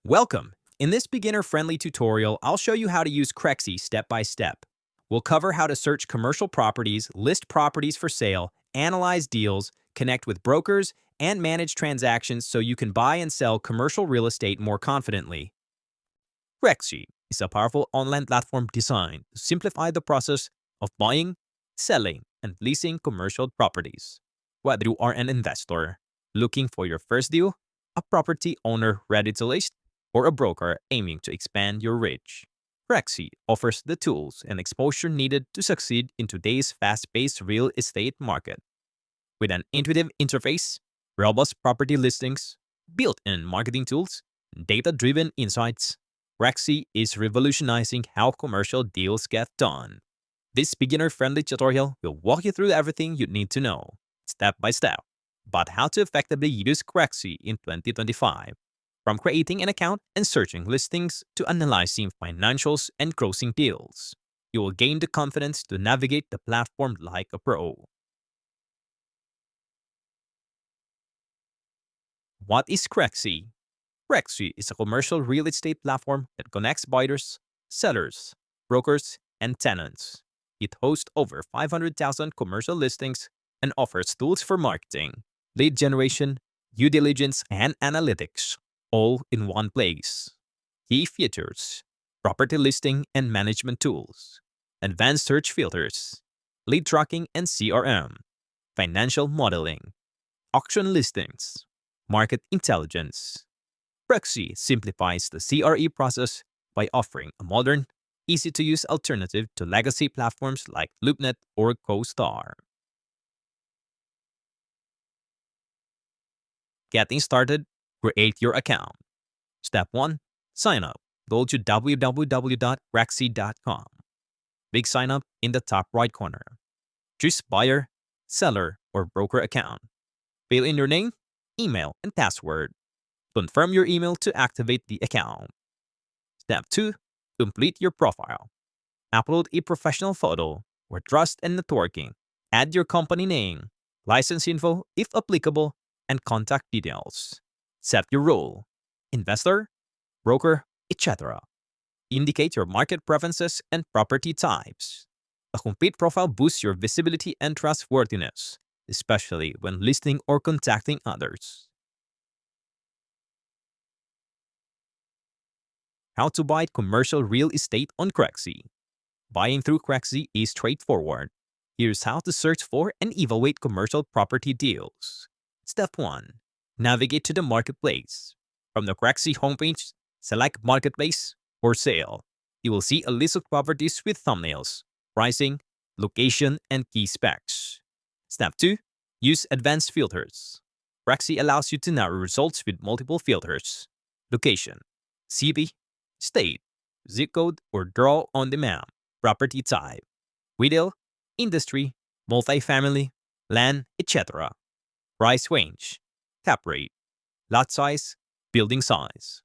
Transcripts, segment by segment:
Welcome! In this beginner-friendly tutorial, I'll show you how to use Crexi step by step. We'll cover how to search commercial properties, list properties for sale, analyze deals, connect with brokers, and manage transactions so you can buy and sell commercial real estate more confidently. Crexi is a powerful online platform designed to simplify the process of buying, selling, and leasing commercial properties. Whether you are an investor looking for your first deal, a property owner ready to list, or a broker aiming to expand your reach, Crexi offers the tools and exposure needed to succeed in today's fast-paced real estate market. With an intuitive interface, robust property listings, built-in marketing tools, and data-driven insights, Crexi is revolutionizing how commercial deals get done. This beginner-friendly tutorial will walk you through everything you need to know, step by step, about how to effectively use Crexi in 2025. From creating an account and searching listings to analyzing financials and closing deals, you will gain the confidence to navigate the platform like a pro. What is Crexi? Crexi is a commercial real estate platform that connects buyers, sellers, brokers, and tenants. It hosts over 500,000 commercial listings and offers tools for marketing, lead generation, due diligence, and analytics, all in one place. Key features: property listing and management tools, advanced search filters, lead tracking and CRM, financial modeling, auction listings, market intelligence. Crexi simplifies the CRE process by offering a modern, easy-to-use alternative to legacy platforms like LoopNet or CoStar. Getting started, create your account. Step 1. Sign up. Go to www.crexi.com. Big sign up in the top right corner. Choose buyer, seller, or broker account. Fill in your name, email, and password. Confirm your email to activate the account. Step 2. Complete your profile. Upload a professional photo for trust and networking. Add your company name, license info if applicable, and contact details. Set your role: investor, broker, etc. Indicate your market preferences and property types. A complete profile boosts your visibility and trustworthiness, especially when listing or contacting others. How to buy commercial real estate on Crexi. Buying through Crexi is straightforward. Here's how to search for and evaluate commercial property deals. Step 1. Navigate to the marketplace. From the Crexi homepage, select Marketplace or Sale. You will see a list of properties with thumbnails, pricing, location, and key specs. Step 2. Use advanced filters. Crexi allows you to narrow results with multiple filters: location, city, state, zip code, or draw on the map, property type, retail, industry, multifamily, land, etc. Price range, cap rate, lot size, building size,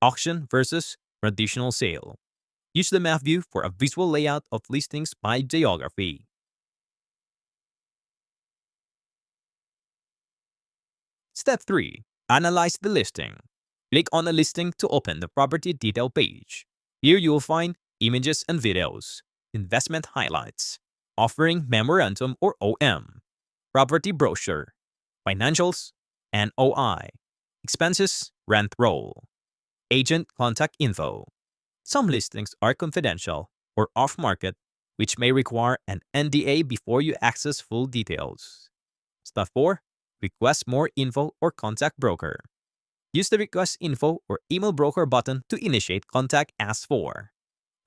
auction versus traditional sale. Use the map view for a visual layout of listings by geography. Step 3. Analyze the listing. Click on a listing to open the property detail page. Here you will find images and videos, investment highlights, offering memorandum or OM, property brochure, financials, NOI, expenses, rent roll, agent contact info. Some listings are confidential or off-market, which may require an NDA before you access full details. Step 4. Request more info or contact broker. Use the Request Info or Email Broker button to initiate contact as for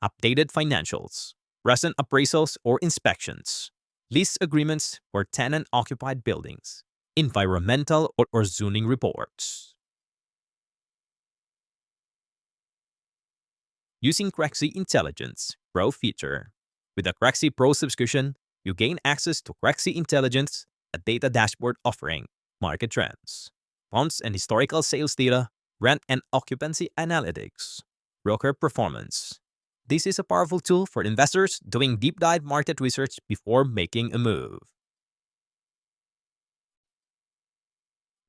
updated financials, recent appraisals or inspections, lease agreements for tenant-occupied buildings, environmental or zoning reports. Using Crexi Intelligence Pro feature. With the Crexi Pro subscription, you gain access to Crexi Intelligence, a data dashboard offering market trends, funds and historical sales data, rent and occupancy analytics, broker performance. This is a powerful tool for investors doing deep dive market research before making a move.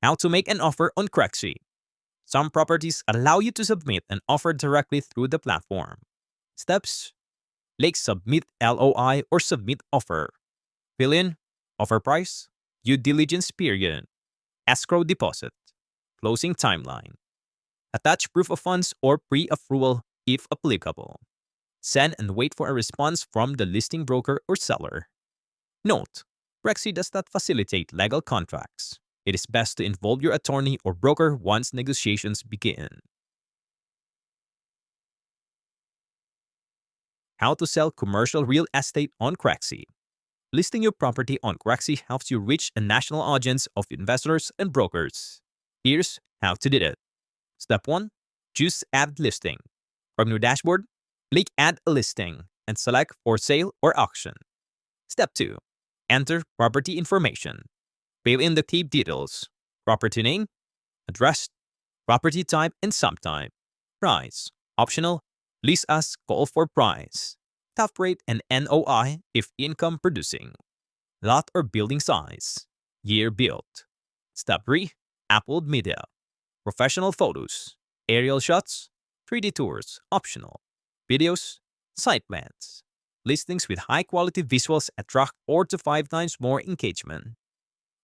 How to make an offer on Crexi. Some properties allow you to submit an offer directly through the platform. Steps: click Submit LOI or Submit Offer. Fill in offer price, due diligence period, escrow deposit, closing timeline. Attach proof of funds or pre-approval if applicable. Send and wait for a response from the listing broker or seller. Note: Crexi does not facilitate legal contracts. It is best to involve your attorney or broker once negotiations begin. How to sell commercial real estate on Crexi. Listing your property on Crexi helps you reach a national audience of investors and brokers. Here's how to do it. Step 1. Choose Add Listing. From your dashboard, click Add a Listing and select For Sale or Auction. Step 2. Enter property information. Fill in the key details: property name, address, property type and subtype, price, optional, list as call for price, top rate and NOI if income producing, lot or building size, year built. Step 3. Upload media, professional photos, aerial shots, 3D tours, optional, videos, site plans. Listings with high-quality visuals attract 4 to 5 times more engagement.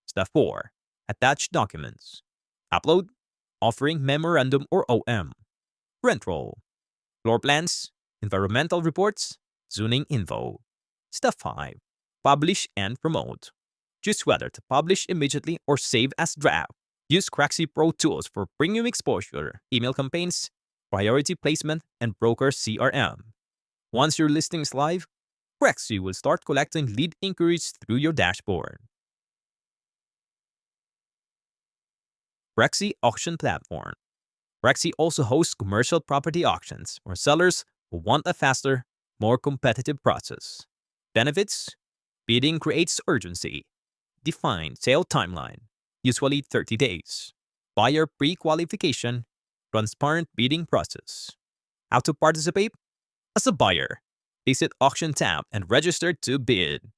Step 4. Attach documents. Upload offering memorandum or OM, rent roll, floor plans, environmental reports, zoning info. Step 5. Publish and promote. Choose whether to publish immediately or save as draft. Use Crexi Pro tools for premium exposure, email campaigns, priority placement, and broker CRM. Once your listing is live, Crexi will start collecting lead inquiries through your dashboard. Crexi Auction Platform. Crexi also hosts commercial property auctions for sellers who want a faster, more competitive process. Benefits: bidding creates urgency. Defined sale timeline, usually 30 days. Buyer pre-qualification, transparent bidding process. How to participate? As a buyer, visit Auction tab and register to bid.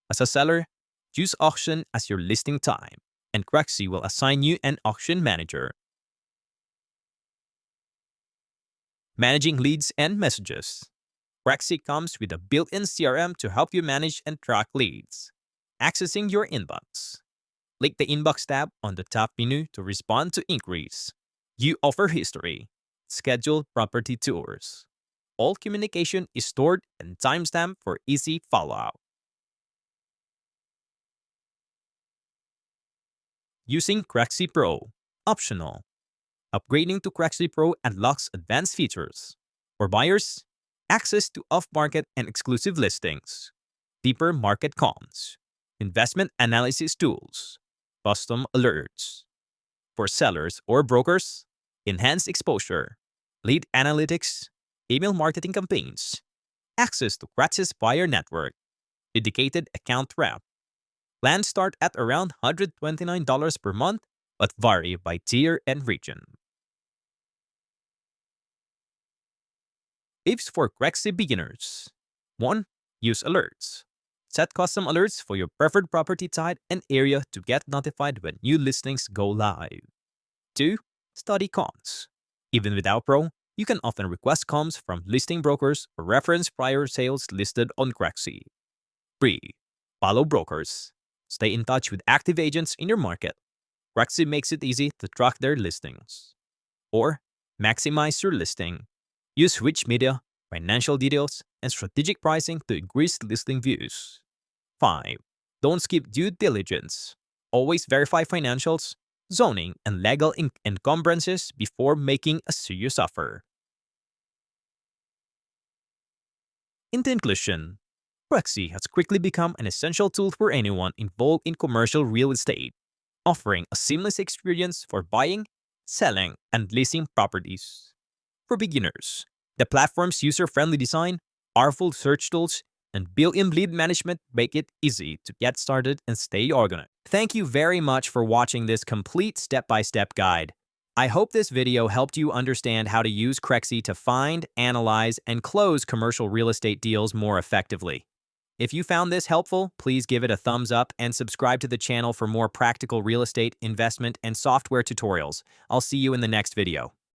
As a seller, choose Auction as your listing time, and Crexi will assign you an auction manager. Managing leads and messages. Crexi comes with a built-in CRM to help you manage and track leads. Accessing your inbox. Click the Inbox tab on the top menu to respond to inquiries. View offer history. Schedule property tours. All communication is stored and timestamped for easy follow-up. Using Crexi Pro. Optional. Upgrading to Crexi Pro unlocks advanced features. For buyers, access to off-market and exclusive listings, deeper market comms, investment analysis tools, custom alerts. For sellers or brokers, enhanced exposure, lead analytics, email marketing campaigns, access to Crexi's buyer network, dedicated account rep. Plans start at around $129 per month but vary by tier and region. Tips for Crexi beginners. 1. Use alerts. Set custom alerts for your preferred property type and area to get notified when new listings go live. 2. Study comms. Even without Pro, you can often request comms from listing brokers or reference prior sales listed on Crexi. 3. Follow brokers. Stay in touch with active agents in your market. Crexi makes it easy to track their listings. 4. Maximize your listing. Use rich media, financial details, and strategic pricing to increase listing views. 5. Don't skip due diligence. Always verify financials, zoning, and legal encumbrances before making a serious offer. In conclusion, Crexi has quickly become an essential tool for anyone involved in commercial real estate, offering a seamless experience for buying, selling, and leasing properties. For beginners, the platform's user-friendly design, powerful search tools, and built-in lead management make it easy to get started and stay organized. Thank you very much for watching this complete step-by-step guide. I hope this video helped you understand how to use Crexi to find, analyze, and close commercial real estate deals more effectively. If you found this helpful, please give it a thumbs up and subscribe to the channel for more practical real estate, investment, and software tutorials. I'll see you in the next video.